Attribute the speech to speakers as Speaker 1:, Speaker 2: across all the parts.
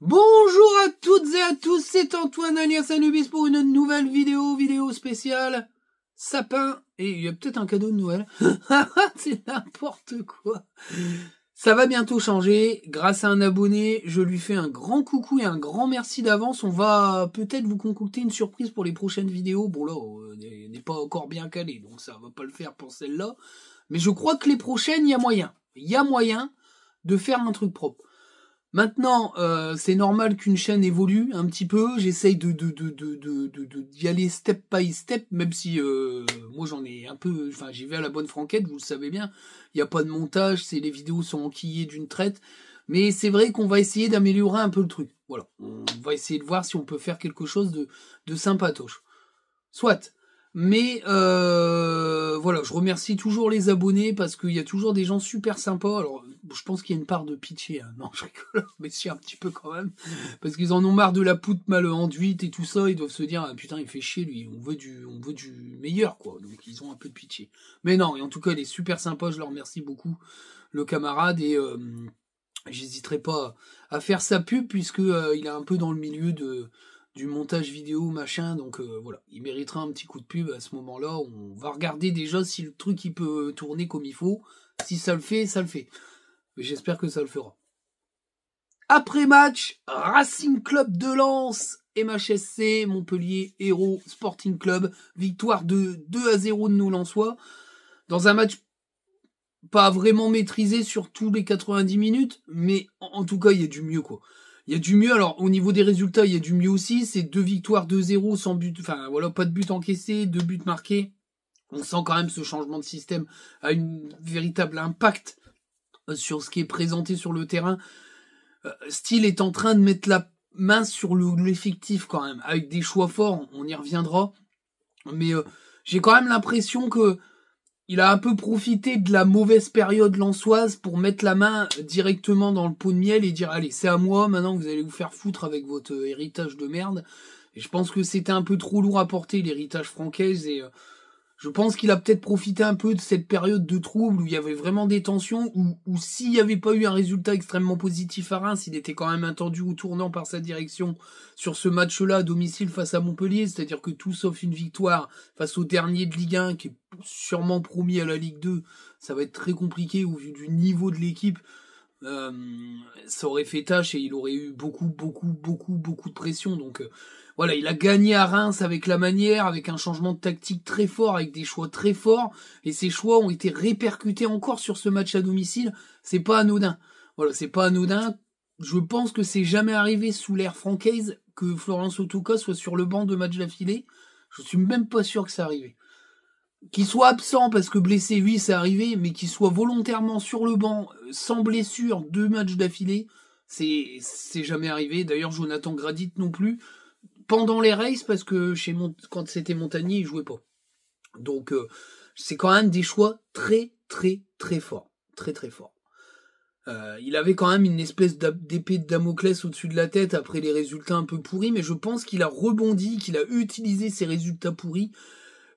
Speaker 1: Bonjour à toutes et à tous, c'est Antoine alias Anubis pour une nouvelle vidéo spéciale sapin, et il y a peut-être un cadeau de Noël. C'est n'importe quoi. Ça va bientôt changer, grâce à un abonné, je lui fais un grand coucou et un grand merci d'avance. On va peut-être vous concocter une surprise pour les prochaines vidéos. Bon là, on n'est pas encore bien calé, donc ça va pas le faire pour celle-là. Mais je crois que les prochaines, il y a moyen. Il y a moyen de faire un truc propre. Maintenant, c'est normal qu'une chaîne évolue un petit peu. J'essaye d'y aller step by step, même si moi j'en ai un peu. Enfin, j'y vais à la bonne franquette, vous le savez bien. Il n'y a pas de montage, les vidéos sont enquillées d'une traite. Mais c'est vrai qu'on va essayer d'améliorer un peu le truc. Voilà, on va essayer de voir si on peut faire quelque chose de sympatoche. Soit. Mais voilà, je remercie toujours les abonnés parce qu'il y a toujours des gens super sympas. Alors, je pense qu'il y a une part de pitié. Hein. Non, je rigole, mais si un petit peu quand même. Parce qu'ils en ont marre de la poutre mal enduite et tout ça. Ils doivent se dire, ah, putain, il fait chier lui. On veut du meilleur, quoi. Donc, ils ont un peu de pitié. Mais non, et en tout cas, il est super sympa. Je leur remercie beaucoup, le camarade. Et j'hésiterai pas à faire sa pub puisque il est un peu dans le milieu du montage vidéo machin, donc voilà, il méritera un petit coup de pub à ce moment-là. On va regarder déjà si le truc il peut tourner comme il faut. Si ça le fait, ça le fait. Mais j'espère que ça le fera. Après match, Racing Club de Lens, MHSC, Montpellier Hérault Sporting Club, victoire de 2-0 de nos Lensois, dans un match pas vraiment maîtrisé sur tous les 90 minutes, mais en tout cas il y a du mieux quoi. Il y a du mieux, alors au niveau des résultats, il y a du mieux aussi, c'est 2 victoires 2-0 sans but, enfin voilà, pas de but encaissé, 2 buts marqués. On sent quand même ce changement de système a une véritable impact sur ce qui est présenté sur le terrain. Steele est en train de mettre la main sur l'effectif quand même, avec des choix forts, on y reviendra. Mais j'ai quand même l'impression que il a un peu profité de la mauvaise période lensoise pour mettre la main directement dans le pot de miel et dire allez, c'est à moi, maintenant vous allez vous faire foutre avec votre héritage de merde. Et je pense que c'était un peu trop lourd à porter, l'héritage francaise, et je pense qu'il a peut-être profité un peu de cette période de trouble où il y avait vraiment des tensions, où s'il n'y avait pas eu un résultat extrêmement positif à Reims, il était quand même attendu au tournant par sa direction sur ce match-là à domicile face à Montpellier, c'est-à-dire que tout sauf une victoire face au dernier de Ligue 1 qui est sûrement promis à la Ligue 2, ça va être très compliqué au vu du niveau de l'équipe. Ça aurait fait tâche et il aurait eu beaucoup de pression, donc voilà, il a gagné à Reims avec la manière, avec un changement de tactique très fort, avec des choix très forts, et ces choix ont été répercutés encore sur ce match à domicile. C'est pas anodin. Voilà, c'est pas anodin. Je pense que c'est jamais arrivé sous l'ère francaise que Florence Otoka soit sur le banc de match d'affilée. Je suis même pas sûr que ça arrivé. Qu'il soit absent parce que blessé, oui, c'est arrivé, mais qu'il soit volontairement sur le banc, sans blessure, 2 matchs d'affilée, c'est jamais arrivé. D'ailleurs, Jonathan Gradit non plus pendant les races parce que quand c'était Montagnier, il jouait pas. Donc c'est quand même des choix très forts, très forts. Il avait quand même une espèce d'épée de Damoclès au-dessus de la tête après les résultats un peu pourris, mais je pense qu'il a rebondi, qu'il a utilisé ces résultats pourris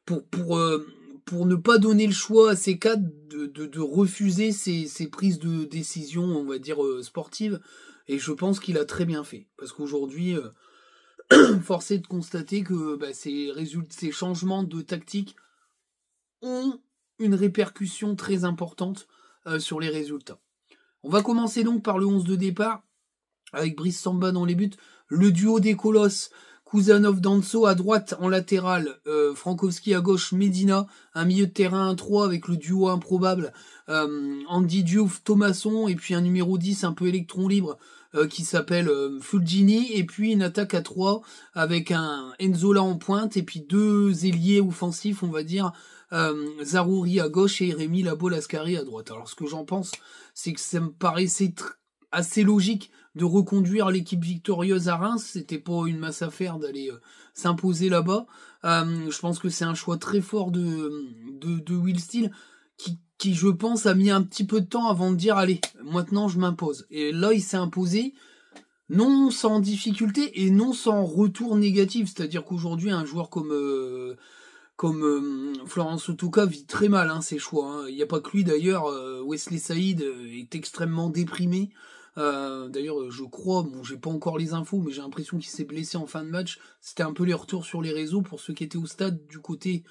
Speaker 1: pour ne pas donner le choix à ces cadres de refuser ces prises de décision, on va dire sportives, et je pense qu'il a très bien fait parce qu'aujourd'hui force est de constater que ces changements de tactique ont une répercussion très importante sur les résultats. On va commencer donc par le 11 de départ, avec Brice Samba dans les buts, le duo des colosses, Kuzanov Danso à droite en latéral, Frankowski à gauche, Medina, un milieu de terrain 1-3 avec le duo improbable, Andy Diouf, Thomasson, et puis un numéro 10 un peu électron libre, qui s'appelle Fulgini, et puis une attaque à 3 avec un Enzola en pointe, et puis 2 ailiers offensifs, on va dire, Zarouri à gauche et Rémi Labo-Lascari à droite. Alors ce que j'en pense, c'est que ça me paraissait assez logique de reconduire l'équipe victorieuse à Reims. C'était pas une masse à faire d'aller s'imposer là-bas. Je pense que c'est un choix très fort de Will Steele qui, je pense, a mis un petit peu de temps avant de dire allez, maintenant je m'impose. Et là, il s'est imposé, non sans difficulté et non sans retour négatif. C'est-à-dire qu'aujourd'hui, un joueur comme Florence Otoka vit très mal ses choix. Il n'y a pas que lui d'ailleurs. Wesley Saïd est extrêmement déprimé D'ailleurs, je crois, bon, j'ai pas encore les infos, mais j'ai l'impression qu'il s'est blessé en fin de match. C'était un peu les retours sur les réseaux pour ceux qui étaient au stade du côté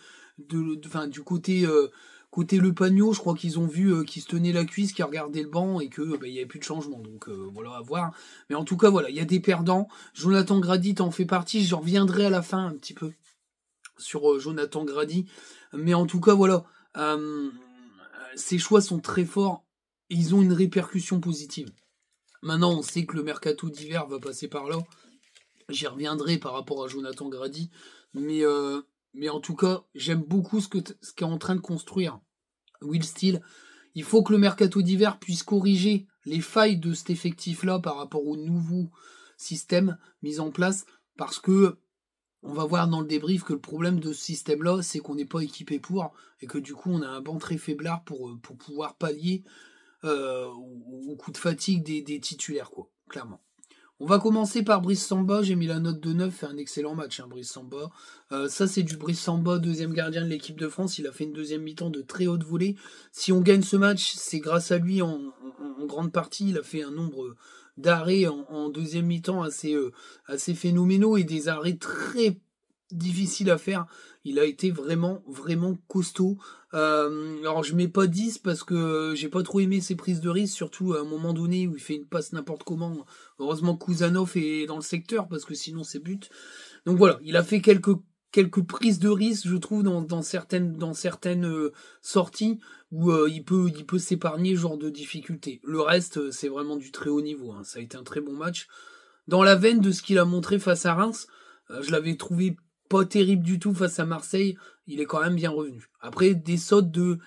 Speaker 1: côté Le Pagno. Je crois qu'ils ont vu qu'il se tenait la cuisse, qu'il regardait le banc et que il y avait plus de changement. Donc voilà, à voir. Mais en tout cas, voilà, il y a des perdants. Jonathan Grady en fait partie. J'en reviendrai à la fin un petit peu sur Jonathan Grady. Mais en tout cas, voilà, ces choix sont très forts et ils ont une répercussion positive. Maintenant, on sait que le mercato d'hiver va passer par là. J'y reviendrai par rapport à Jonathan Grady. Mais en tout cas, j'aime beaucoup ce qu'est en train de construire Will Steele. Il faut que le mercato d'hiver puisse corriger les failles de cet effectif-là par rapport au nouveau système mis en place. Parce que on va voir dans le débrief que le problème de ce système-là, c'est qu'on n'est pas équipé pour, et que du coup, on a un banc très faiblard pour pouvoir pallier au coup de fatigue des titulaires, quoi, clairement. On va commencer par Brice Samba, j'ai mis la note de 9, fait un excellent match, hein, Brice Samba. Ça, c'est du Brice Samba, deuxième gardien de l'équipe de France, il a fait une deuxième mi-temps de très haute volée. Si on gagne ce match, c'est grâce à lui en grande partie, il a fait un nombre d'arrêts en deuxième mi-temps assez phénoménaux et des arrêts très difficiles à faire. Il a été vraiment, vraiment costaud. Alors je mets pas 10 parce que j'ai pas trop aimé ses prises de risque, surtout à un moment donné où il fait une passe n'importe comment. Heureusement que Kuzanov est dans le secteur parce que sinon c'est but. Donc voilà, il a fait quelques prises de risque, je trouve, dans certaines sorties où il peut s'épargner ce genre de difficultés. Le reste, c'est vraiment du très haut niveau, hein. Ça a été un très bon match. Dans la veine de ce qu'il a montré face à Reims, je l'avais trouvé pas terrible du tout face à Marseille, il est quand même bien revenu. Après, des sautes de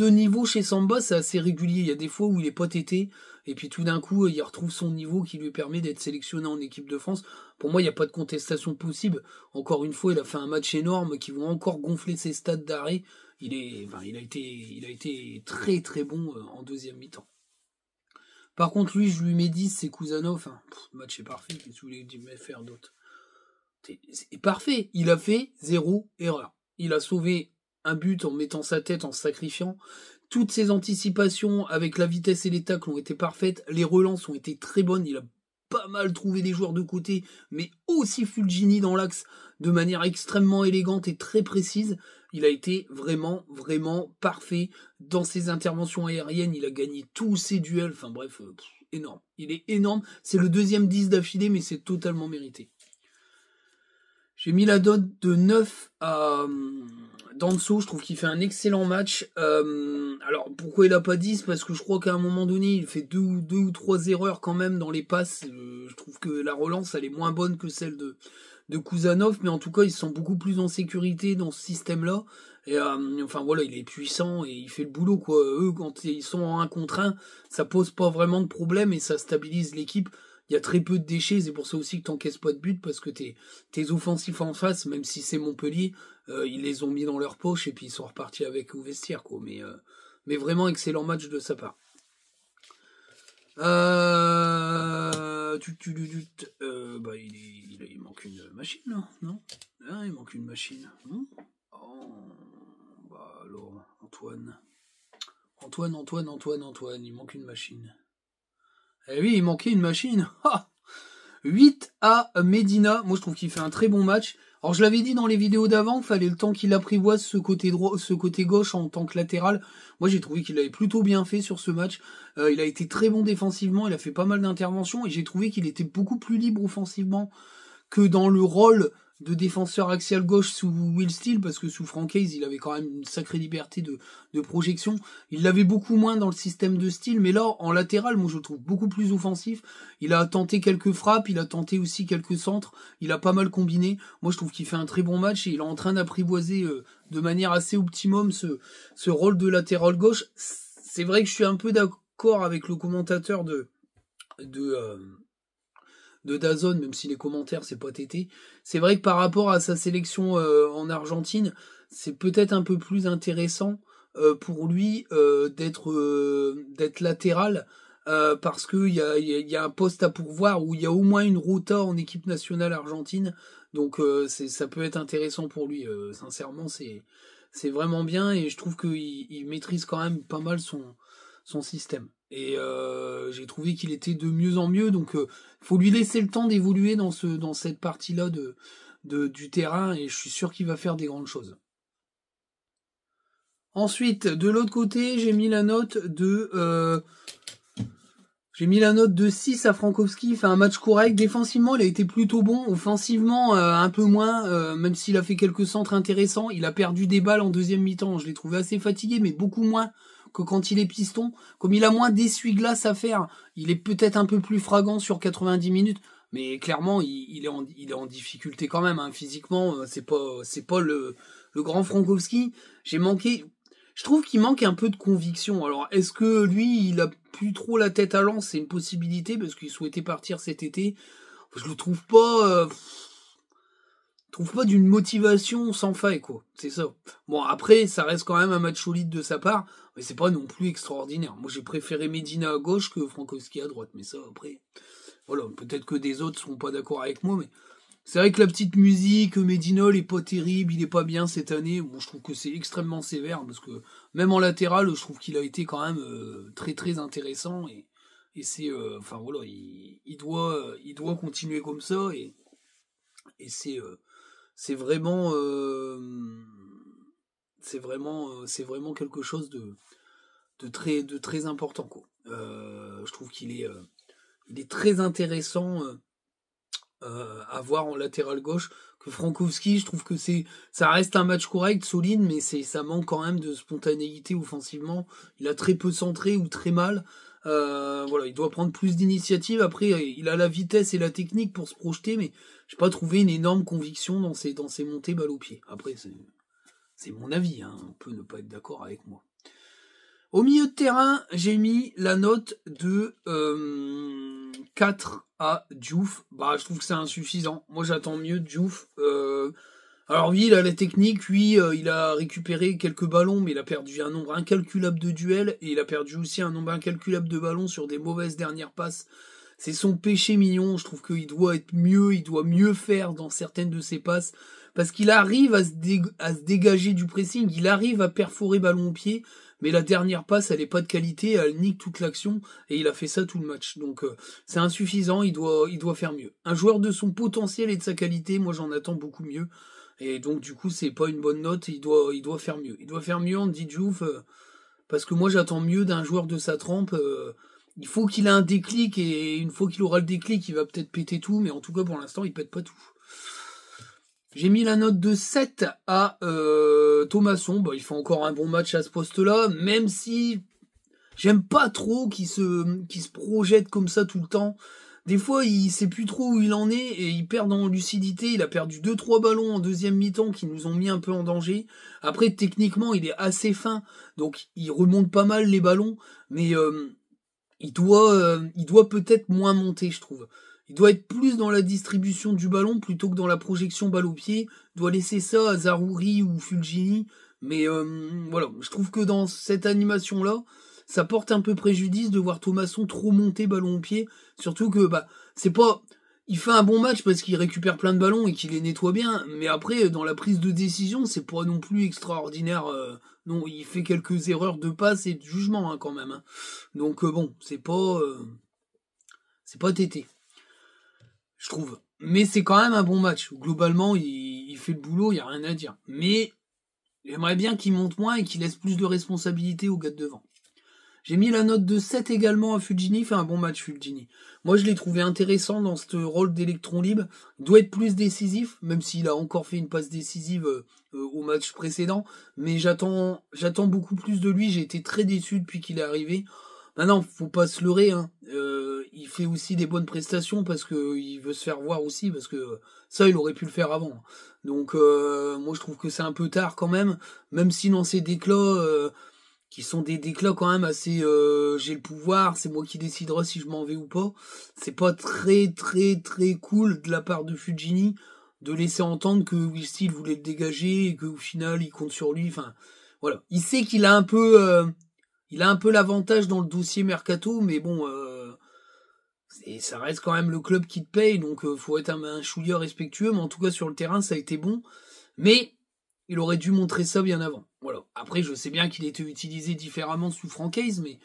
Speaker 1: niveau chez Samba, c'est assez régulier. Il y a des fois où il est pas tété, et puis tout d'un coup, il retrouve son niveau qui lui permet d'être sélectionné en équipe de France. Pour moi, il n'y a pas de contestation possible. Encore une fois, il a fait un match énorme qui vont encore gonfler ses stades d'arrêt. Il a été très très bon en deuxième mi-temps. Par contre, lui, je lui mets 10, c'est Kuzanov. Hein. Le match est parfait, qu'est-ce que vous voulez faire d'autre? C'est parfait. Il a fait 0 erreur. Il a sauvé un but en mettant sa tête, en se sacrifiant. Toutes ses anticipations avec la vitesse et les tacles ont été parfaites. Les relances ont été très bonnes. Il a pas mal trouvé des joueurs de côté, mais aussi Fulgini dans l'axe de manière extrêmement élégante et très précise. Il a été vraiment, vraiment parfait dans ses interventions aériennes. Il a gagné tous ses duels. Enfin bref, énorme. Il est énorme. C'est le deuxième 10 d'affilée, mais c'est totalement mérité. J'ai mis la note de 9 à Danso, je trouve qu'il fait un excellent match. Alors pourquoi il a pas 10? Parce que je crois qu'à un moment donné, il fait deux ou trois erreurs quand même dans les passes. Je trouve que la relance, elle est moins bonne que celle de Kuzanov, mais en tout cas, ils sont beaucoup plus en sécurité dans ce système-là. Et enfin voilà, il est puissant et il fait le boulot, quoi. Eux, quand ils sont en 1 contre 1, ça pose pas vraiment de problème et ça stabilise l'équipe. Il y a très peu de déchets, c'est pour ça aussi que t'encaisses pas de but, parce que tes offensifs en face, même si c'est Montpellier, ils les ont mis dans leur poche et puis ils sont repartis avec au vestiaire, quoi. Mais vraiment excellent match de sa part. Il manque une machine, là, non? Ah, il manque une machine. Oh, bah alors, Antoine, il manque une machine. Eh oui, il manquait une machine. 8 à Medina. Moi, je trouve qu'il fait un très bon match. Alors, je l'avais dit dans les vidéos d'avant, il fallait le temps qu'il apprivoise ce côté droit, ce côté gauche en tant que latéral. Moi, j'ai trouvé qu'il avait plutôt bien fait sur ce match. Il a été très bon défensivement, il a fait pas mal d'interventions et j'ai trouvé qu'il était beaucoup plus libre offensivement que dans le rôle de défenseur axial gauche sous Will Steele, parce que sous Francaise, il avait quand même une sacrée liberté de projection. Il l'avait beaucoup moins dans le système de Steele, mais là, en latéral, moi je le trouve beaucoup plus offensif. Il a tenté quelques frappes, il a tenté aussi quelques centres, il a pas mal combiné. Moi je trouve qu'il fait un très bon match et il est en train d'apprivoiser de manière assez optimum ce rôle de latéral gauche. C'est vrai que je suis un peu d'accord avec le commentateur de DAZN, même si les commentaires c'est pas tété. C'est vrai que par rapport à sa sélection en Argentine, c'est peut-être un peu plus intéressant pour lui d'être latéral parce que il y a un poste à pourvoir où il y a au moins une rota en équipe nationale argentine. Donc ça peut être intéressant pour lui. Sincèrement, c'est vraiment bien et je trouve qu'il maîtrise quand même pas mal son système. Et j'ai trouvé qu'il était de mieux en mieux, donc faut lui laisser le temps d'évoluer dans cette partie-là du terrain, et je suis sûr qu'il va faire des grandes choses. Ensuite, de l'autre côté, j'ai mis la note de 6 à Frankowski. Il fait un match correct. Défensivement, il a été plutôt bon. Offensivement, un peu moins, même s'il a fait quelques centres intéressants. Il a perdu des balles en deuxième mi-temps. Je l'ai trouvé assez fatigué, mais beaucoup moins que quand il est piston. Comme il a moins d'essuie-glace à faire, il est peut-être un peu plus fragant sur 90 minutes. Mais clairement, il est en difficulté quand même, hein. Physiquement, c'est pas le grand Frankowski. Je trouve qu'il manque un peu de conviction. Alors, est-ce que lui, il a plus trop la tête à l'anse? C'est une possibilité, parce qu'il souhaitait partir cet été. Je le trouve pas d'une motivation sans faille, quoi. C'est ça. Bon, après, ça reste quand même un match solide de sa part, mais c'est pas non plus extraordinaire. Moi, j'ai préféré Medina à gauche que Frankowski à droite, mais ça, après, voilà, peut-être que des autres seront pas d'accord avec moi, mais c'est vrai que la petite musique, Medina, il est pas terrible, il est pas bien cette année. Bon, je trouve que c'est extrêmement sévère, parce que même en latéral, je trouve qu'il a été quand même très très intéressant, et c'est, enfin voilà, il doit continuer comme ça, et c'est vraiment, c'est vraiment quelque chose de très important, quoi. Je trouve il est très intéressant à voir en latéral gauche. Que Frankowski, je trouve que ça reste un match correct, solide, mais ça manque quand même de spontanéité offensivement. Il a très peu centré ou très mal. Voilà, il doit prendre plus d'initiative. Après, il a la vitesse et la technique pour se projeter, mais j'ai pas trouvé une énorme conviction dans ses montées balle au pied. Après, c'est mon avis, hein. On peut ne pas être d'accord avec moi. Au milieu de terrain, j'ai mis la note de 4 à Diouf. Bah, je trouve que c'est insuffisant. Moi, j'attends mieux de Diouf. Alors oui, il a la technique, oui, il a récupéré quelques ballons, mais il a perdu un nombre incalculable de duels, et il a perdu aussi un nombre incalculable de ballons sur des mauvaises dernières passes. C'est son péché mignon. Je trouve qu'il doit être mieux, il doit mieux faire dans certaines de ses passes, parce qu'il arrive à se dégager du pressing, il arrive à perforer ballon au pied, mais la dernière passe, elle est pas de qualité, elle nique toute l'action, et il a fait ça tout le match. Donc c'est insuffisant, il doit faire mieux. Un joueur de son potentiel et de sa qualité, moi j'en attends beaucoup mieux. Et donc du coup, c'est pas une bonne note, il doit faire mieux. Il doit faire mieux, on dit Diouf, parce que moi j'attends mieux d'un joueur de sa trempe. Il faut qu'il ait un déclic, et une fois qu'il aura le déclic, il va peut-être péter tout, mais en tout cas pour l'instant, il pète pas tout. J'ai mis la note de 7 à Thomasson. Bah, il fait encore un bon match à ce poste-là, même si j'aime pas trop qu'il se projette comme ça tout le temps. Des fois, il sait plus trop où il en est, et il perd en lucidité. Il a perdu 2-3 ballons en deuxième mi-temps qui nous ont mis un peu en danger. Après, techniquement, il est assez fin, donc il remonte pas mal les ballons, mais il doit peut-être moins monter, je trouve. Il doit être plus dans la distribution du ballon plutôt que dans la projection balle au pied. Il doit laisser ça à Zaroury ou Fulgini. Mais voilà, je trouve que dans cette animation-là, ça porte un peu préjudice de voir Thomasson trop monter ballon au pied. Surtout que c'est pas... Il fait un bon match parce qu'il récupère plein de ballons et qu'il les nettoie bien. Mais après, dans la prise de décision, c'est pas non plus extraordinaire. Non, il fait quelques erreurs de passe et de jugement, hein, quand même, hein. Donc bon, c'est pas tété, je trouve. Mais c'est quand même un bon match. Globalement, il fait le boulot, il y a rien à dire. Mais j'aimerais bien qu'il monte moins et qu'il laisse plus de responsabilité aux gars de devant. J'ai mis la note de 7 également à Fulgini. Il fait un bon match, Fulgini. Moi, je l'ai trouvé intéressant dans ce rôle d'électron libre. Il doit être plus décisif, même s'il a encore fait une passe décisive au match précédent. Mais j'attends beaucoup plus de lui. J'ai été très déçu depuis qu'il est arrivé. Maintenant, faut pas se leurrer, hein. Il fait aussi des bonnes prestations parce que il veut se faire voir aussi, parce que ça, il aurait pu le faire avant. Donc, moi, je trouve que c'est un peu tard quand même si dans ces déclats, qui sont des déclats quand même assez j'ai le pouvoir, c'est moi qui décidera si je m'en vais ou pas. C'est pas très très très cool de la part de Fulgini de laisser entendre que Will Steele voulait le dégager et qu'au final il compte sur lui. Enfin voilà, il sait qu'il a un peu l'avantage dans le dossier mercato, mais bon ça reste quand même le club qui te paye, donc faut être un chouïa respectueux. Mais en tout cas sur le terrain ça a été bon, mais il aurait dû montrer ça bien avant. Voilà. Après, je sais bien qu'il était utilisé différemment sous Francaise, mais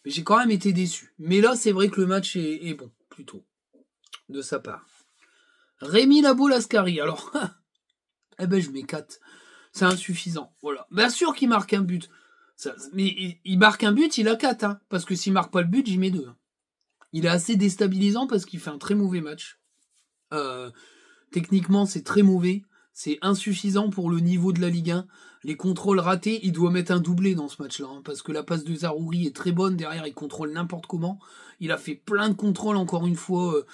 Speaker 1: Mais j'ai quand même été déçu. Mais là, c'est vrai que le match est bon, plutôt, de sa part. Rémi Labo-Lascari, alors, eh ben je mets 4. C'est insuffisant, voilà. Bien sûr qu'il marque un but. Mais il marque un but, il a 4, hein, parce que s'il marque pas le but, j'y mets 2. Il est assez déstabilisant parce qu'il fait un très mauvais match. Techniquement, c'est très mauvais. C'est insuffisant pour le niveau de la Ligue 1. Les contrôles ratés, il doit mettre un doublé dans ce match-là, hein, parce que la passe de Zaroury est très bonne. Derrière, il contrôle n'importe comment. Il a fait plein de contrôles, encore une fois,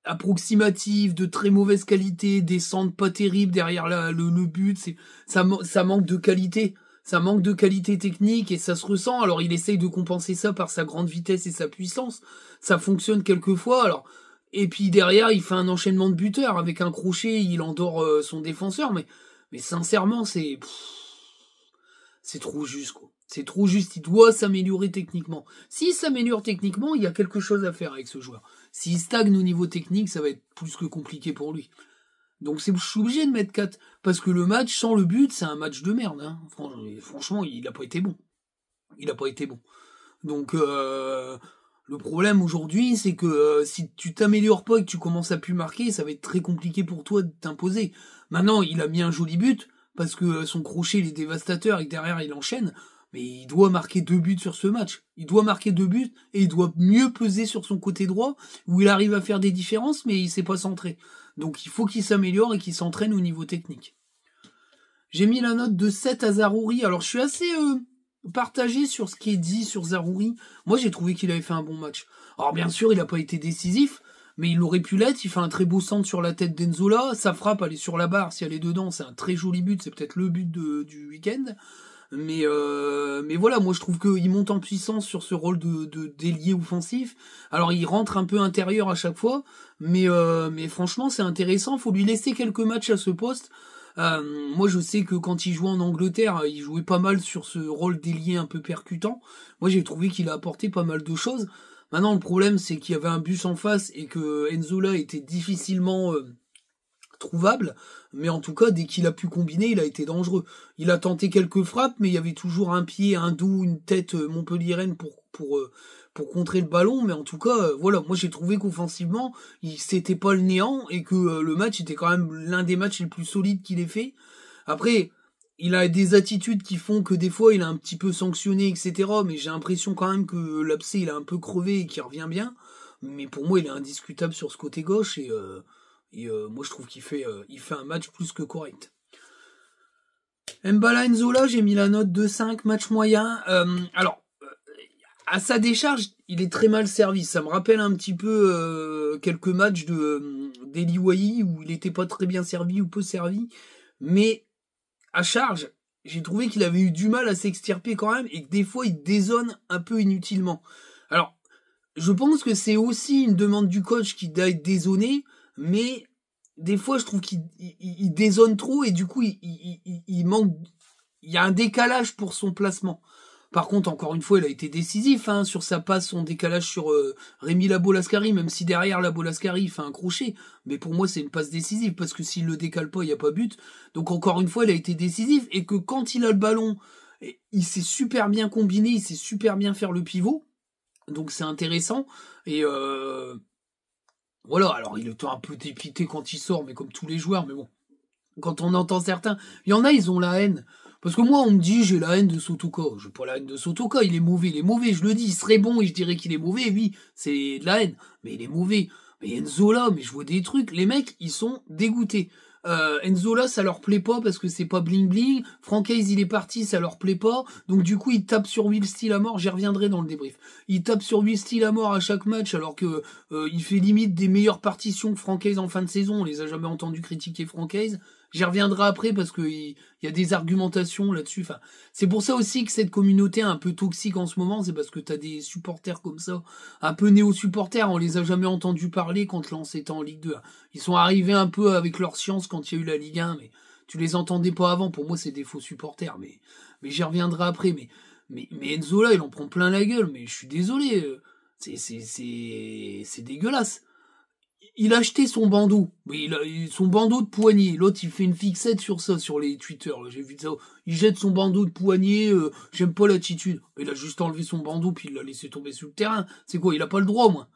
Speaker 1: approximatifs, de très mauvaise qualité, des centres pas terribles derrière le but. Ça manque de qualité. Ça manque de qualité technique et ça se ressent. Alors, il essaye de compenser ça par sa grande vitesse et sa puissance. Ça fonctionne quelquefois. Alors, et puis derrière, il fait un enchaînement de buteurs avec un crochet, il endort son défenseur. Mais sincèrement, c'est trop juste, quoi. C'est trop juste. Il doit s'améliorer techniquement. S'il s'améliore techniquement, il y a quelque chose à faire avec ce joueur. S'il stagne au niveau technique, ça va être plus que compliqué pour lui. Donc je suis obligé de mettre 4. Parce que le match sans le but, c'est un match de merde. Hein. Franchement, il n'a pas été bon. Il n'a pas été bon. Donc le problème aujourd'hui, c'est que si tu t'améliores pas et que tu commences à plus marquer, ça va être très compliqué pour toi de t'imposer. Maintenant, il a mis un joli but, parce que son crochet, il est dévastateur et que derrière, il enchaîne. Mais il doit marquer 2 buts sur ce match. Il doit marquer 2 buts et il doit mieux peser sur son côté droit, où il arrive à faire des différences, mais il s'est pas centré. Donc il faut qu'il s'améliore et qu'il s'entraîne au niveau technique. J'ai mis la note de 7 à Zaroury. Alors je suis assez partagé sur ce qui est dit sur Zaroury. Moi j'ai trouvé qu'il avait fait un bon match. Alors bien sûr il n'a pas été décisif, mais il aurait pu l'être. Il fait un très beau centre sur la tête d'Enzola. Sa frappe, elle est sur la barre. Si elle est dedans, c'est un très joli but. C'est peut-être le but du week-end. Mais voilà, moi je trouve qu'il monte en puissance sur ce rôle de d'ailier offensif. Alors il rentre un peu intérieur à chaque fois, mais franchement c'est intéressant. Faut lui laisser quelques matchs à ce poste. Moi je sais que quand il jouait en Angleterre, il jouait pas mal sur ce rôle d'ailier un peu percutant. Moi j'ai trouvé qu'il a apporté pas mal de choses. Maintenant le problème c'est qu'il y avait un bus en face et que Enzola était difficilement trouvable, mais en tout cas, dès qu'il a pu combiner, il a été dangereux. Il a tenté quelques frappes, mais il y avait toujours un pied, un dos, une tête montpelliéraine pour contrer le ballon, mais en tout cas, voilà, moi j'ai trouvé qu'offensivement, c'était pas le néant, et que le match était quand même l'un des matchs les plus solides qu'il ait fait. Après, il a des attitudes qui font que des fois, il a un petit peu sanctionné, etc., mais j'ai l'impression quand même que l'abcès, il a un peu crevé et qu'il revient bien, mais pour moi, il est indiscutable sur ce côté gauche, et moi je trouve qu'il fait un match plus que correct. Mbala Enzola, j'ai mis la note de 5, match moyen. Alors, à sa décharge, il est très mal servi. Ça me rappelle un petit peu quelques matchs d'Eli Wahi où il était pas très bien servi ou peu servi. Mais à charge, j'ai trouvé qu'il avait eu du mal à s'extirper quand même et que des fois il dézone un peu inutilement. Alors, je pense que c'est aussi une demande du coach qui doit être dézonné, mais des fois je trouve qu'il dézone trop et du coup il manque, il y a un décalage pour son placement. Par contre, encore une fois, il a été décisif sur sa passe, son décalage sur Rémi Labo-Lascari, même si derrière Labo-Lascari il fait un crochet, mais pour moi c'est une passe décisive parce que s'il le décale pas, il y a pas but. Donc encore une fois, il a été décisif et que quand il a le ballon, il sait super bien combiner, il sait super bien faire le pivot. Donc c'est intéressant et voilà, alors il est un peu dépité quand il sort, mais comme tous les joueurs, mais bon. Quand on entend certains, il y en a, ils ont la haine. Parce que moi, on me dit, j'ai la haine de Sotoka. J'ai pas la haine de Sotoka, il est mauvais, je le dis, il serait bon et je dirais qu'il est mauvais, oui, c'est de la haine. Mais il est mauvais. Mais Enzola, mais je vois des trucs, les mecs, ils sont dégoûtés. Enzola, ça leur plaît pas parce que c'est pas bling bling. Francaise, il est parti, ça leur plaît pas. Donc du coup, ils tapent sur Will Steele à mort. J'y reviendrai dans le débrief. Ils tapent sur Will Steele à mort à chaque match, alors que il fait limite des meilleures partitions que Francaise en fin de saison. On les a jamais entendus critiquer Francaise. J'y reviendrai après parce que il y a des argumentations là-dessus. Enfin, c'est pour ça aussi que cette communauté est un peu toxique en ce moment. C'est parce que t'as des supporters comme ça, un peu néo-supporters. On les a jamais entendus parler quand Lens était en Ligue 2. Ils sont arrivés un peu avec leur science quand il y a eu la Ligue 1, mais tu les entendais pas avant. Pour moi, c'est des faux supporters. Mais j'y reviendrai après. Mais Enzola, il en prend plein la gueule. Mais je suis désolé. C'est dégueulasse. il a acheté son bandeau, mais son bandeau de poignet. L'autre, il fait une fixette sur ça, sur les Twitter. J'ai vu ça. Il jette son bandeau de poignet. J'aime pas l'attitude. Il a juste enlevé son bandeau puis il l'a laissé tomber sur le terrain. C'est quoi? Il a pas le droit, moi.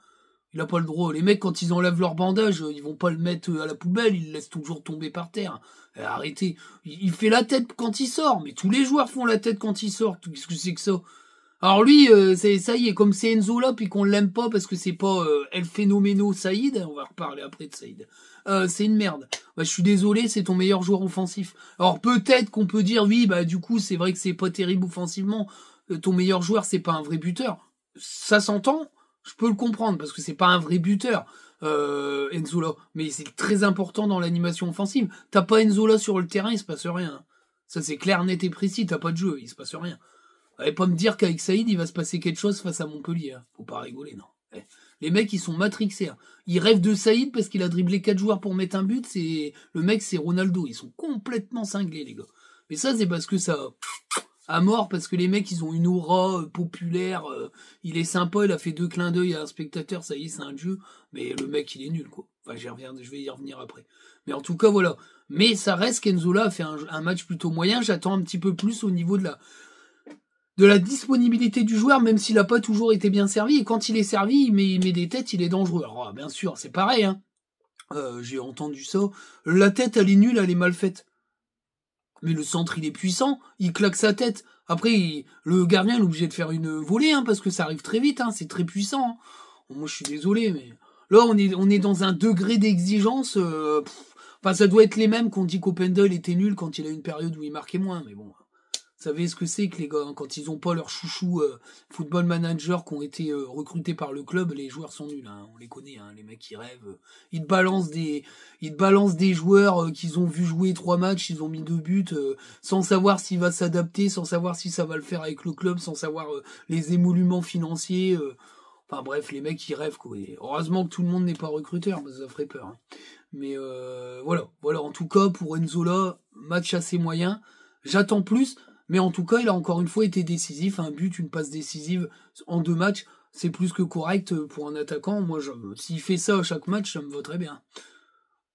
Speaker 1: Il a pas le droit. Les mecs, quand ils enlèvent leur bandage, ils vont pas le mettre à la poubelle. Ils le laissent toujours tomber par terre. Arrêtez. Il fait la tête quand il sort. Mais tous les joueurs font la tête quand ils sortent. Qu'est-ce que c'est que ça? Alors lui, ça y est, comme c'est Enzo là, puis qu'on l'aime pas parce que c'est pas El Phénoméno Saïd, on va reparler après de Saïd, c'est une merde. Bah, je suis désolé, c'est ton meilleur joueur offensif. Alors peut-être qu'on peut dire, oui, bah du coup, c'est vrai que c'est pas terrible offensivement, ton meilleur joueur, c'est pas un vrai buteur. Ça s'entend, je peux le comprendre, parce que c'est pas un vrai buteur, Enzo là, mais c'est très important dans l'animation offensive. T'as pas Enzo là sur le terrain, il se passe rien. Ça c'est clair, net et précis, t'as pas de jeu, il se passe rien. Allez pas me dire qu'avec Saïd, il va se passer quelque chose face à Montpellier. Hein. Faut pas rigoler, non. Les mecs, ils sont matrixés. Hein. Ils rêvent de Saïd parce qu'il a dribblé 4 joueurs pour mettre un but. Le mec, c'est Ronaldo. Ils sont complètement cinglés, les gars. Mais ça, c'est parce que ça à mort, parce que les mecs, ils ont une aura populaire. Il est sympa, il a fait 2 clins d'œil à un spectateur. Ça y est, c'est un jeu. Mais le mec, il est nul, quoi. Enfin, je vais y revenir après. Mais en tout cas, voilà. Mais ça reste qu'Enzola a fait un match plutôt moyen. J'attends un petit peu plus au niveau de la disponibilité du joueur, même s'il n'a pas toujours été bien servi. Et quand il est servi, il met des têtes, il est dangereux. Alors, bien sûr, c'est pareil. Hein. J'ai entendu ça. La tête, elle est nulle, elle est mal faite. Mais le centre, il est puissant. Il claque sa tête. Après, le gardien est obligé de faire une volée, hein, parce que ça arrive très vite. Hein, c'est très puissant. Hein. Bon, moi, je suis désolé, mais là, on est dans un degré d'exigence. Enfin, ça doit être les mêmes qu'on dit qu'Opendal était nul quand il a une période où il marquait moins. Mais bon... Vous savez ce que c'est que les gars, hein, quand ils ont pas leur chouchou football manager qui ont été recrutés par le club, les joueurs sont nuls, hein, on les connaît, hein, les mecs qui rêvent. Ils te balancent des joueurs qu'ils ont vu jouer 3 matchs, ils ont mis 2 buts, sans savoir s'il va s'adapter, sans savoir si ça va le faire avec le club, sans savoir les émoluments financiers. Enfin bref, les mecs ils rêvent quoi. Et heureusement que tout le monde n'est pas recruteur, parce que ça ferait peur. Hein. Mais voilà. En tout cas, pour Enzola, match assez moyen. J'attends plus. Mais en tout cas, il a encore une fois été décisif. Un but, une passe décisive en 2 matchs, c'est plus que correct pour un attaquant. Moi, s'il fait ça à chaque match, ça me va très bien.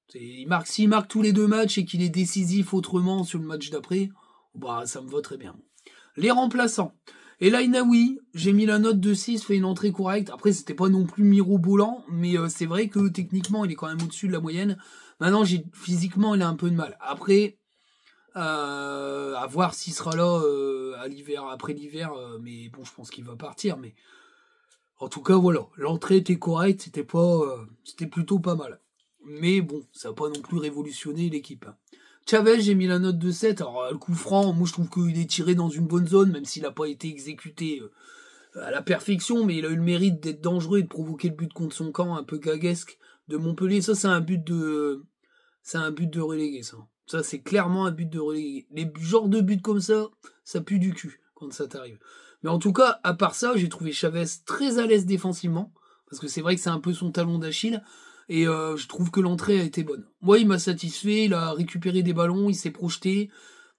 Speaker 1: S'il marque tous les 2 matchs et qu'il est décisif autrement sur le match d'après, bah ça me va très bien. Les remplaçants. Et là, Inaoui, j'ai mis la note de 6, fait une entrée correcte. Après, c'était pas non plus mirobolant, mais c'est vrai que techniquement, il est quand même au-dessus de la moyenne. Maintenant, physiquement, il a un peu de mal. Après... à voir s'il sera là à l'hiver, après l'hiver, mais bon, je pense qu'il va partir. Mais en tout cas, voilà, l'entrée était correcte, c'était plutôt pas mal. Mais bon, ça n'a pas non plus révolutionné l'équipe. Chavez, j'ai mis la note de 7. Alors, le coup franc, moi je trouve qu'il est tiré dans une bonne zone, même s'il n'a pas été exécuté à la perfection, mais il a eu le mérite d'être dangereux et de provoquer le but contre son camp, un peu gaguesque de Montpellier. Ça, c'est un but de relégué, ça. Ça, c'est clairement un but de relégué. Les genres de buts comme ça pue du cul quand ça t'arrive. Mais en tout cas, à part ça, j'ai trouvé Chavez très à l'aise défensivement, parce que c'est vrai que c'est un peu son talon d'Achille, et je trouve que l'entrée a été bonne. Moi, il m'a satisfait, il a récupéré des ballons, il s'est projeté.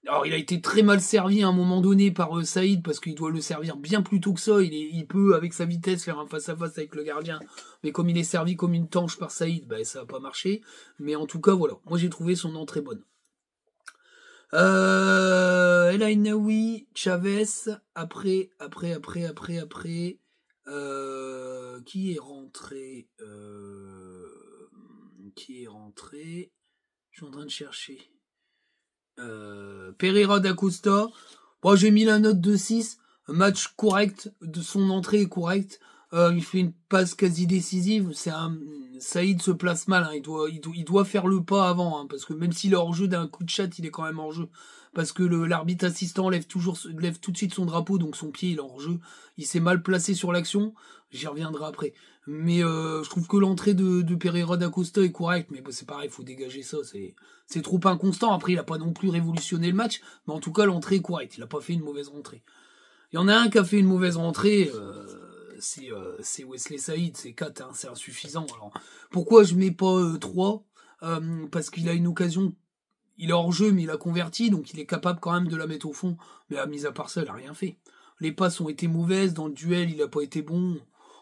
Speaker 1: Alors, il a été très mal servi à un moment donné par Saïd, parce qu'il doit le servir bien plus tôt que ça. Il peut, avec sa vitesse, faire un face-à-face avec le gardien. Mais comme il est servi comme une tanche par Saïd, ça n'a pas marché. Mais en tout cas, voilà. Moi, j'ai trouvé son entrée bonne. El Ainaoui, Chavez, après, qui est rentré? Je suis en train de chercher. Pereira d'Acosta. Bon, j'ai mis la note de 6. Un match correct, de son entrée est correcte. Il fait une passe quasi décisive. Saïd se place mal. Hein. Il doit faire le pas avant, hein, parce que même s'il est hors jeu d'un coup de chat, il est quand même hors jeu. Parce que l'arbitre assistant lève tout de suite son drapeau, donc son pied il est hors jeu. Il s'est mal placé sur l'action. J'y reviendrai après. Mais je trouve que l'entrée de Pereira d'Acosta est correcte, mais c'est pareil, il faut dégager ça. C'est trop inconstant. Après, il a pas non plus révolutionné le match, mais en tout cas, l'entrée est correcte. Il a pas fait une mauvaise rentrée. Il y en a un qui a fait une mauvaise rentrée. C'est Wesley Saïd, c'est 4, hein, c'est insuffisant. Alors, pourquoi je mets pas 3 parce qu'il a une occasion, il est hors jeu, mais il a converti, donc il est capable quand même de la mettre au fond. Mais mis à part ça, il a rien fait. Les passes ont été mauvaises, dans le duel, il a pas été bon.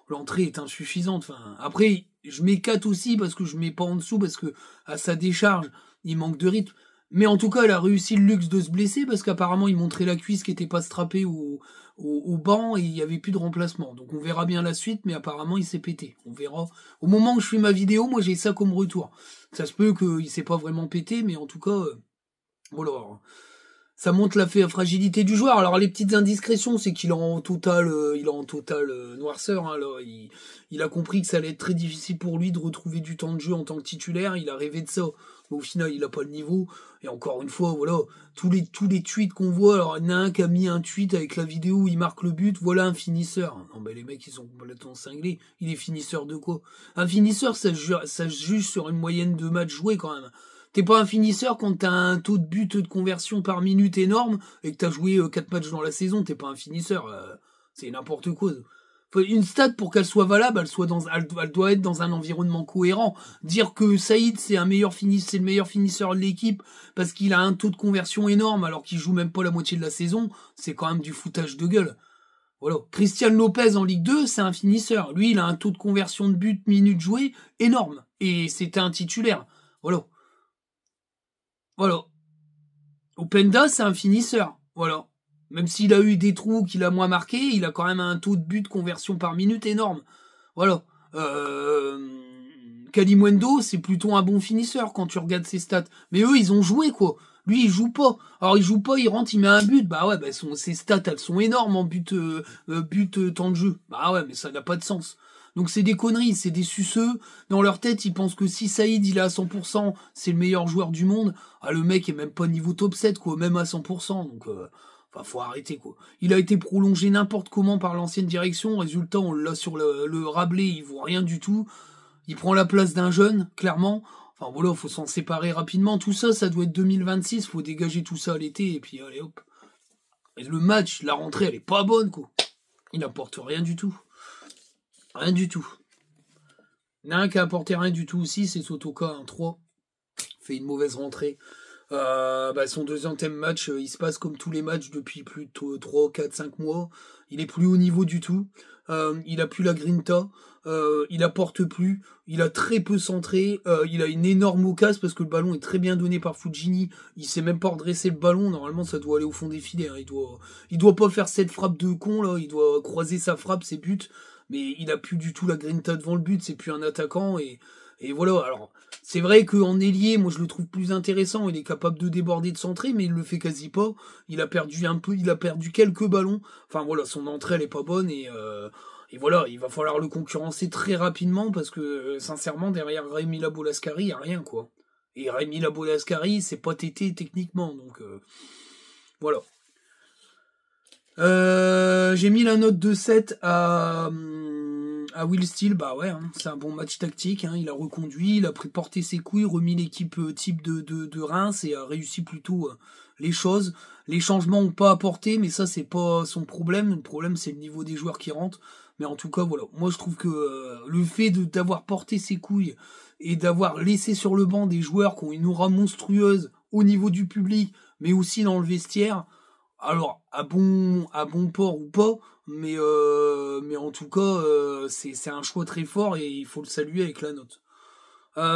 Speaker 1: L'entrée est insuffisante. Enfin, après, je mets 4 aussi parce que je mets pas en dessous parce que à sa décharge, il manque de rythme. Mais en tout cas, elle a réussi le luxe de se blesser parce qu'apparemment, il montrait la cuisse qui était pas strappée au banc et il y avait plus de remplacement. Donc on verra bien la suite, mais apparemment, il s'est pété. On verra. Au moment où je fais ma vidéo, moi, j'ai ça comme retour. Ça se peut qu'il s'est pas vraiment pété, mais en tout cas, voilà. Ça montre la fragilité du joueur. Alors les petites indiscrétions, c'est qu'il est en total, noirceur. Hein, là. Il a compris que ça allait être très difficile pour lui de retrouver du temps de jeu en tant que titulaire. Il a rêvé de ça. Mais au final, il a pas le niveau. Et encore une fois, voilà, tous les tweets qu'on voit. Alors il y en a un qui a mis un tweet avec la vidéo où il marque le but. Voilà un finisseur. Non mais les mecs, ils sont complètement cinglés. Il est finisseur de quoi? Un finisseur, ça se juge sur une moyenne de matchs joués quand même. T'es pas un finisseur quand t'as un taux de but de conversion par minute énorme et que t'as joué 4 matchs dans la saison, t'es pas un finisseur. C'est n'importe quoi. Une stat, pour qu'elle soit valable, elle doit être dans un environnement cohérent. Dire que Saïd, c'est le meilleur finisseur de l'équipe parce qu'il a un taux de conversion énorme alors qu'il joue même pas la moitié de la saison, c'est quand même du foutage de gueule. Voilà. Christian Lopez en Ligue 2, c'est un finisseur. Lui, il a un taux de conversion de but minute jouée énorme. Et c'était un titulaire. Voilà. Voilà. Openda, c'est un finisseur. Voilà. Même s'il a eu des trous qu'il a moins marqué, il a quand même un taux de but conversion par minute énorme. Voilà. Kalimundo, c'est plutôt un bon finisseur quand tu regardes ses stats. Mais eux, ils ont joué, quoi. Lui, il joue pas. Alors, il joue pas, il rentre, il met un but. Bah ouais, ses stats, elles sont énormes en temps de jeu. Bah ouais, mais ça n'a pas de sens. Donc c'est des conneries, c'est des suceux. Dans leur tête, ils pensent que si Saïd il est à 100%, c'est le meilleur joueur du monde. Ah, le mec est même pas niveau top 7, quoi, même à 100%. Donc, faut arrêter, quoi. Il a été prolongé n'importe comment par l'ancienne direction. Résultat, on l'a sur le Rabelais, il vaut rien du tout. Il prend la place d'un jeune, clairement. Enfin voilà, faut s'en séparer rapidement. Tout ça, ça doit être 2026. Faut dégager tout ça à l'été et puis allez hop. Et le match, la rentrée, elle est pas bonne, quoi. Il n'apporte rien du tout. Rien du tout. Il y en a un qui a apporté rien du tout aussi, c'est Sotoka, 1-3. Fait une mauvaise rentrée. Son deuxième match, il se passe comme tous les matchs depuis plus de 3, 4, 5 mois. Il est plus haut niveau du tout. Il a plus la grinta. Il apporte plus. Il a très peu centré. Il a une énorme occasion parce que le ballon est très bien donné par Fujini. Il sait même pas redresser le ballon. Normalement, ça doit aller au fond des filets. Hein. Il doit pas faire cette frappe de con, là. Il doit croiser sa frappe, ses buts. Mais il a plus du tout la grinta devant le but. C'est plus un attaquant et voilà. Alors, c'est vrai qu'en ailier, moi je le trouve plus intéressant. Il est capable de déborder, de centrer, mais il le fait quasi pas. Il a perdu quelques ballons. Enfin voilà, son entrée elle est pas bonne et voilà, il va falloir le concurrencer très rapidement parce que sincèrement derrière Rémi Labolascari, il y a rien quoi. Et Rémi Labolascari, c'est pas tété techniquement, donc voilà. J'ai mis la note de 7 à Will Steele, bah ouais, hein, c'est un bon match tactique, hein, il a reconduit, il a pris porter ses couilles, remis l'équipe type de Reims et a réussi plutôt les choses. Les changements ont pas apporté, mais ça c'est pas son problème, le problème c'est le niveau des joueurs qui rentrent. Mais en tout cas voilà, moi je trouve que le fait d'avoir porté ses couilles et d'avoir laissé sur le banc des joueurs qui ont une aura monstrueuse au niveau du public, mais aussi dans le vestiaire, alors à bon port ou pas, mais en tout cas c'est un choix très fort et il faut le saluer avec la note.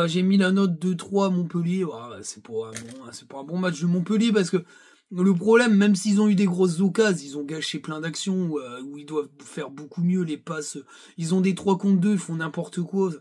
Speaker 1: J'ai mis la note de 3 à Montpellier. C'est pas un bon match de Montpellier parce que le problème, même s'ils ont eu des grosses occasions, ils ont gâché plein d'actions où ils doivent faire beaucoup mieux les passes. Ils ont des 3 contre 2, ils font n'importe quoi.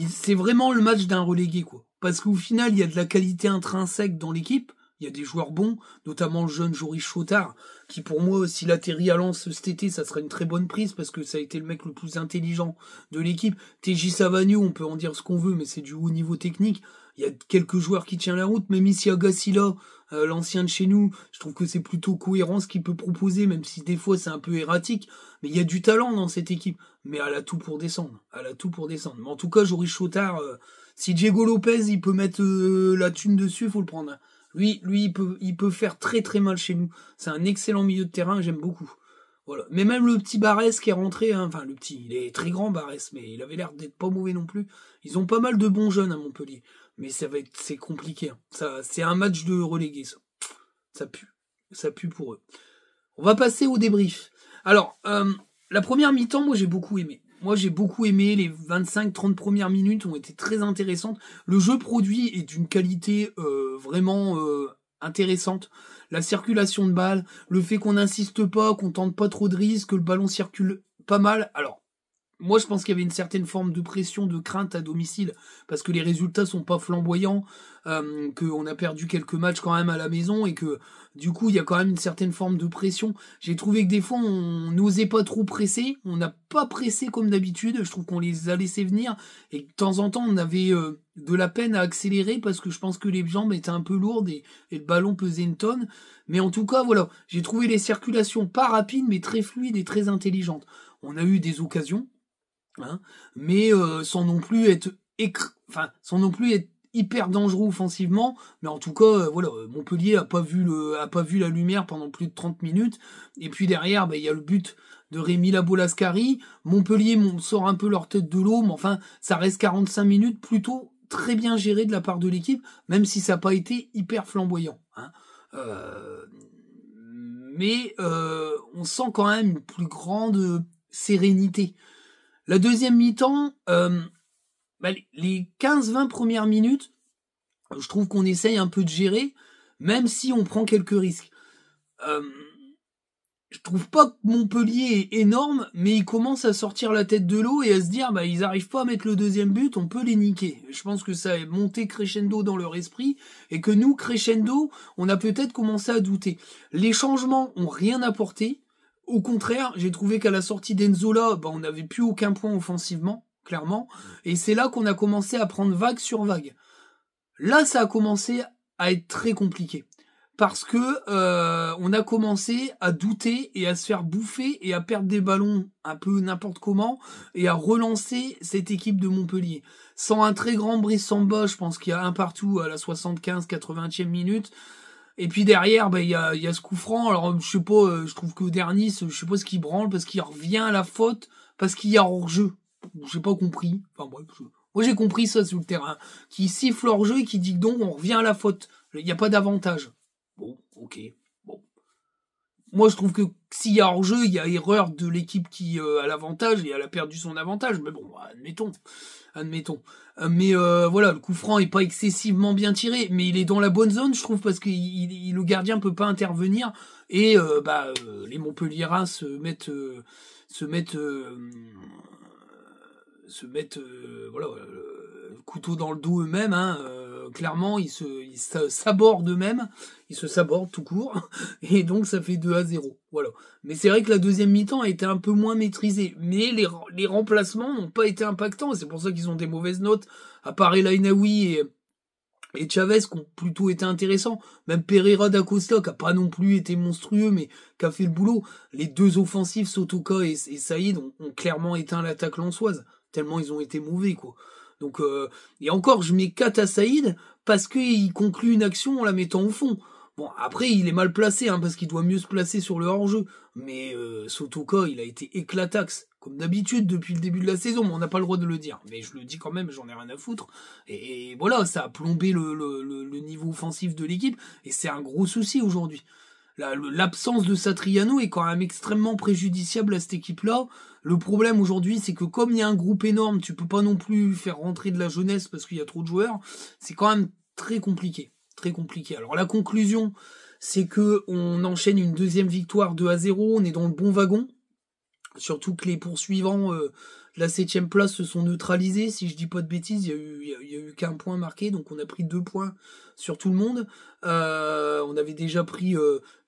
Speaker 1: C'est vraiment le match d'un relégué quoi. Parce qu'au final, il y a de la qualité intrinsèque dans l'équipe. Il y a des joueurs bons, notamment le jeune Joris Chotard, qui pour moi, s'il atterrit à Lens cet été, ça serait une très bonne prise, parce que ça a été le mec le plus intelligent de l'équipe. TJ Savagno, on peut en dire ce qu'on veut, mais c'est du haut niveau technique. Il y a quelques joueurs qui tiennent la route, même ici à Gassila, l'ancien de chez nous, je trouve que c'est plutôt cohérent ce qu'il peut proposer, même si des fois c'est un peu erratique. Mais il y a du talent dans cette équipe, mais elle a tout pour descendre. Mais en tout cas, Joris Chotard, si Diego Lopez, il peut mettre la thune dessus, faut le prendre. Lui, il peut faire très très mal chez nous. C'est un excellent milieu de terrain, j'aime beaucoup. Voilà. Mais même le petit Barès qui est rentré, hein, enfin le petit, il est très grand Barès, mais il avait l'air d'être pas mauvais non plus. Ils ont pas mal de bons jeunes à Montpellier, mais c'est compliqué. Hein. C'est un match de relégué ça. Ça pue pour eux. On va passer au débrief. Alors, la première mi-temps, moi j'ai beaucoup aimé. moi j'ai beaucoup aimé, les 25-30 premières minutes ont été très intéressantes. Le jeu produit est d'une qualité vraiment intéressante. La circulation de balles, le fait qu'on n'insiste pas, qu'on tente pas trop de risques, que le ballon circule pas mal. Alors, moi, je pense qu'il y avait une certaine forme de pression, de crainte à domicile, parce que les résultats sont pas flamboyants, qu'on a perdu quelques matchs quand même à la maison, et que du coup, il y a quand même une certaine forme de pression. J'ai trouvé que des fois, on n'osait pas trop presser, on n'a pas pressé comme d'habitude, je trouve qu'on les a laissés venir, et de temps en temps, on avait de la peine à accélérer, parce que je pense que les jambes étaient un peu lourdes, et le ballon pesait une tonne. Mais en tout cas, voilà, j'ai trouvé les circulations pas rapides, mais très fluides et très intelligentes. On a eu des occasions, hein, mais sans non plus être sans non plus être hyper dangereux offensivement, mais en tout cas voilà, Montpellier a pas vu la lumière pendant plus de 30 minutes, et puis derrière il y a le but de Rémi Labo-Lascari. Montpellier sort un peu leur tête de l'eau, mais enfin ça reste 45 minutes plutôt très bien géré de la part de l'équipe, même si ça n'a pas été hyper flamboyant, hein. Mais on sent quand même une plus grande sérénité. La deuxième mi-temps, les 15-20 premières minutes, je trouve qu'on essaye un peu de gérer, même si on prend quelques risques. Je trouve pas que Montpellier est énorme, mais ils commencent à sortir la tête de l'eau et à se dire, ils arrivent pas à mettre le deuxième but, on peut les niquer. Je pense que ça est monté crescendo dans leur esprit, et que nous, crescendo, on a peut-être commencé à douter. Les changements ont rien apporté. Au contraire, j'ai trouvé qu'à la sortie d'Enzola, on n'avait plus aucun point offensivement, clairement, et c'est là qu'on a commencé à prendre vague sur vague. Là, ça a commencé à être très compliqué, parce que on a commencé à douter et à se faire bouffer et à perdre des ballons un peu n'importe comment, et à relancer cette équipe de Montpellier. Sans un très grand Brice Samba, je pense qu'il y a un partout à la 75-80e minute. Et puis derrière, il y a ce coup franc. Alors je sais pas, je trouve que Dernis, je sais pas ce qu'il branle, parce qu'il revient à la faute, parce qu'il y a hors-jeu. J'ai pas compris. Enfin bref, moi j'ai compris ça sur le terrain. Qui siffle hors-jeu et qui dit que donc on revient à la faute. Il n'y a pas d'avantage. Bon, ok. Bon. Moi je trouve que s'il y a hors-jeu, il y a erreur de l'équipe qui a l'avantage, et elle a perdu son avantage. Mais bon, admettons. Mais voilà, le coup franc est pas excessivement bien tiré, mais il est dans la bonne zone, je trouve, parce que le gardien peut pas intervenir, et les Montpelliérains se mettent voilà, le couteau dans le dos eux-mêmes, hein. Clairement, ils s'abordent eux-mêmes, ils se sabordent tout court, et donc ça fait 2-0. Voilà. Mais c'est vrai que la deuxième mi-temps a été un peu moins maîtrisée, mais les remplacements n'ont pas été impactants, c'est pour ça qu'ils ont des mauvaises notes, à part El Ainaoui et Chavez qui ont plutôt été intéressants. Même Pereira d'Acosta qui a pas non plus été monstrueux, mais qui a fait le boulot. Les deux offensifs, Sotoka et Saïd, ont clairement éteint l'attaque lensoise, tellement ils ont été mauvais, quoi. Donc et encore, je mets 4 à Saïd parce qu'il conclut une action en la mettant au fond. Bon, après, il est mal placé, hein, parce qu'il doit mieux se placer sur le hors-jeu. Mais Sotoka, il a été éclataxe, comme d'habitude depuis le début de la saison, mais on n'a pas le droit de le dire. Mais je le dis quand même, j'en ai rien à foutre. Et voilà, ça a plombé le niveau offensif de l'équipe, et c'est un gros souci aujourd'hui. L'absence de Satriano est quand même extrêmement préjudiciable à cette équipe-là. Le problème aujourd'hui, c'est que comme il y a un groupe énorme, tu peux pas non plus faire rentrer de la jeunesse parce qu'il y a trop de joueurs. C'est quand même très compliqué. Très compliqué. Alors la conclusion, c'est que on enchaîne une deuxième victoire 2-0, on est dans le bon wagon. Surtout que les poursuivants de la 7e place se sont neutralisés, si je dis pas de bêtises, il y a eu qu'un point marqué, donc on a pris 2 points sur tout le monde. On avait déjà pris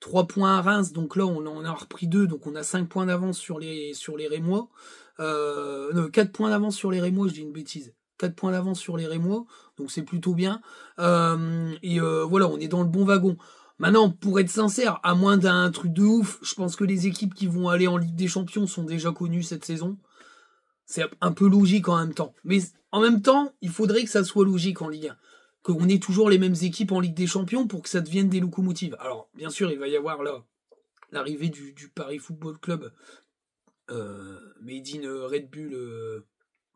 Speaker 1: 3 points à Reims, donc là on en a repris 2, donc on a 5 points d'avance sur les Rémois. 4 points d'avance sur les Rémois, je dis une bêtise. 4 points d'avance sur les Rémois, donc c'est plutôt bien. Voilà, on est dans le bon wagon. Maintenant, pour être sincère, à moins d'un truc de ouf, je pense que les équipes qui vont aller en Ligue des Champions sont déjà connues cette saison. C'est un peu logique en même temps. Mais en même temps, il faudrait que ça soit logique en Ligue 1. Qu'on ait toujours les mêmes équipes en Ligue des Champions pour que ça devienne des locomotives. Alors, bien sûr, il va y avoir là l'arrivée du Paris Football Club made in Red Bull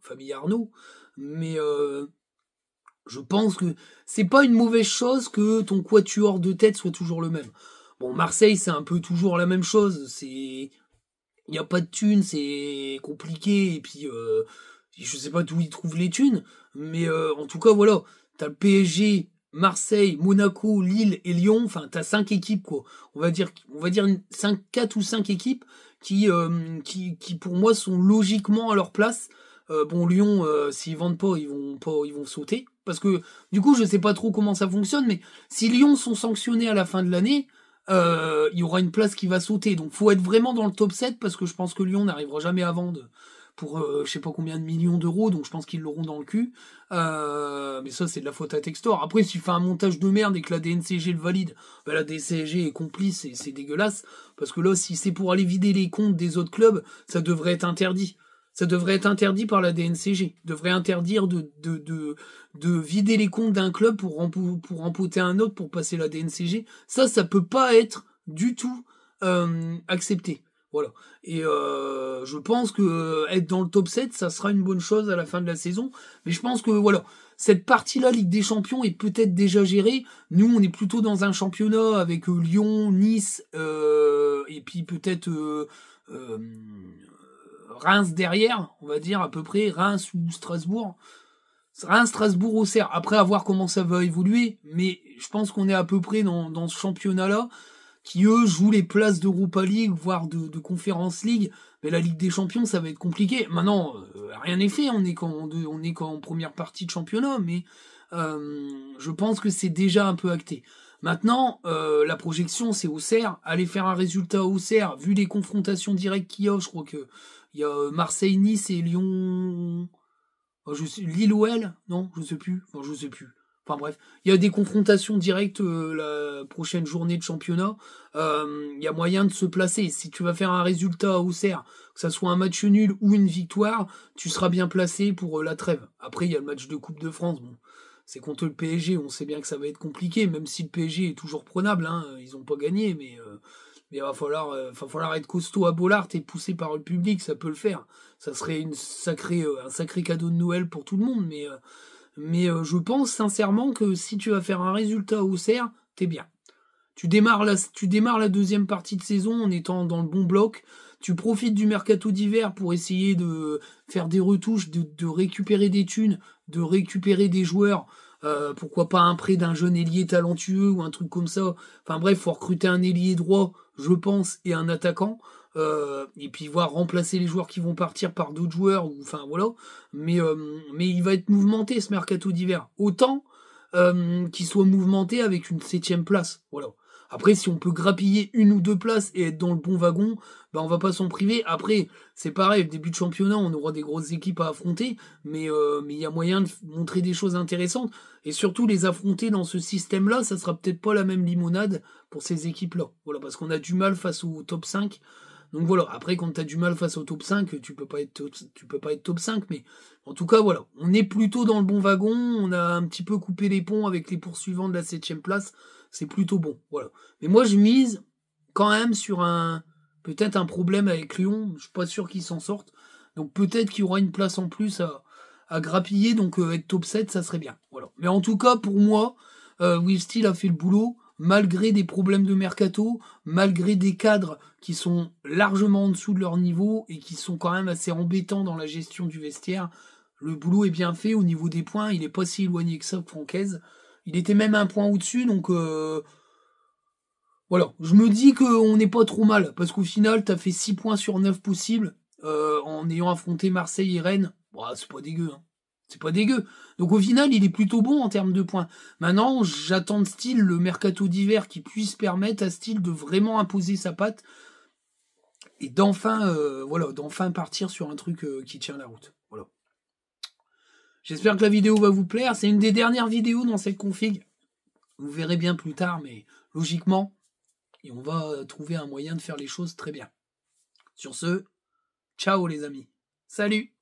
Speaker 1: famille Arnaud. Mais je pense que c'est pas une mauvaise chose que ton quatuor de tête soit toujours le même. Bon, Marseille, c'est un peu toujours la même chose. il n'y a pas de thunes, c'est compliqué, et puis je sais pas d'où ils trouvent les thunes, mais en tout cas voilà, t'as le PSG, Marseille, Monaco, Lille et Lyon, enfin t'as 5 équipes quoi. On va dire 4 ou 5 équipes qui pour moi sont logiquement à leur place. Bon Lyon, s'ils vendent pas, ils vont sauter. Parce que du coup je sais pas trop comment ça fonctionne, mais si Lyon sont sanctionnés à la fin de l'année, il y aura une place qui va sauter. Donc faut être vraiment dans le top 7 parce que je pense que Lyon n'arrivera jamais à vendre pour je sais pas combien de millions d'euros, donc je pense qu'ils l'auront dans le cul. Mais ça c'est de la faute à Textor. Après s'il fait un montage de merde et que la DNCG le valide, ben la DNCG est complice et c'est dégueulasse. Parce que là si c'est pour aller vider les comptes des autres clubs, ça devrait être interdit. Ça devrait être interdit par la DNCG. Devrait interdire de vider les comptes d'un club pour rempoter un autre pour passer la DNCG. Ça peut pas être du tout accepté. Voilà. Et je pense que être dans le top 7, ça sera une bonne chose à la fin de la saison. Mais je pense que voilà, cette partie-là, Ligue des Champions, est peut-être déjà gérée. Nous, on est plutôt dans un championnat avec Lyon, Nice, et puis peut-être Reims derrière, on va dire à peu près, Reims ou Strasbourg. Reims, Strasbourg, Auxerre. Après, à voir comment ça va évoluer. Mais je pense qu'on est à peu près dans ce championnat-là, qui eux jouent les places d'Europa League, voire de Conference League. Mais la Ligue des Champions, ça va être compliqué. Maintenant, rien n'est fait, on est qu'en première partie de championnat, mais je pense que c'est déjà un peu acté. Maintenant, la projection, c'est Auxerre. Aller faire un résultat à Auxerre, vu les confrontations directes qu'il y a, je crois que il y a Marseille-Nice et Lyon... Lille-OL? Non, je sais plus. Enfin bref, il y a des confrontations directes la prochaine journée de championnat. Il y a moyen de se placer. Si tu vas faire un résultat à Auxerre, que ça soit un match nul ou une victoire, tu seras bien placé pour la trêve. Après, il y a le match de Coupe de France. Bon, c'est contre le PSG. On sait bien que ça va être compliqué, même si le PSG est toujours prenable. Hein, ils ont pas gagné, mais il va falloir être costaud à Bollaert et poussé par le public. Ça peut le faire. Ça serait un sacré cadeau de Noël pour tout le monde, mais je pense sincèrement que si tu vas faire un résultat au Auxerre, t'es bien. Tu démarres la deuxième partie de saison en étant dans le bon bloc. Tu profites du mercato d'hiver pour essayer de faire des retouches, de récupérer des thunes, de récupérer des joueurs. Pourquoi pas un prêt d'un jeune ailier talentueux ou un truc comme ça. Enfin bref, faut recruter un ailier droit, je pense, et un attaquant. Et puis voir remplacer les joueurs qui vont partir par d'autres joueurs, ou enfin voilà. Mais il va être mouvementé ce mercato d'hiver. Autant qu'il soit mouvementé avec une 7e place. Voilà. Après, si on peut grappiller 1 ou 2 places et être dans le bon wagon, ben on va pas s'en priver. Après, c'est pareil, le début de championnat, on aura des grosses équipes à affronter, mais il y a moyen de montrer des choses intéressantes. Et surtout, les affronter dans ce système-là, ça sera peut-être pas la même limonade pour ces équipes-là. Voilà, parce qu'on a du mal face au top 5. Donc voilà, après quand tu as du mal face au top 5, tu peux pas être top 5, mais en tout cas voilà, on est plutôt dans le bon wagon, on a un petit peu coupé les ponts avec les poursuivants de la 7e place, c'est plutôt bon, voilà. Mais moi je mise quand même sur peut-être un problème avec Lyon, je suis pas sûr qu'ils s'en sortent, donc peut-être qu'il y aura une place en plus à grappiller, donc être top 7 ça serait bien, voilà. Mais en tout cas pour moi, Will Steele a fait le boulot, malgré des problèmes de mercato, malgré des cadres qui sont largement en dessous de leur niveau et qui sont quand même assez embêtants dans la gestion du vestiaire, le boulot est bien fait au niveau des points, il est pas si éloigné que ça que Francaise. Il était même un point au-dessus, donc voilà. Je me dis qu'on n'est pas trop mal, parce qu'au final, t'as fait 6 points sur 9 possibles, en ayant affronté Marseille et Rennes. Bon, c'est pas dégueu, hein. C'est pas dégueu. Donc au final, il est plutôt bon en termes de points. Maintenant, j'attends de Steele le mercato d'hiver qui puisse permettre à Steele de vraiment imposer sa patte et d'enfin partir sur un truc qui tient la route. Voilà. J'espère que la vidéo va vous plaire. C'est une des dernières vidéos dans cette config. Vous verrez bien plus tard, mais logiquement, et on va trouver un moyen de faire les choses très bien. Sur ce, ciao les amis. Salut!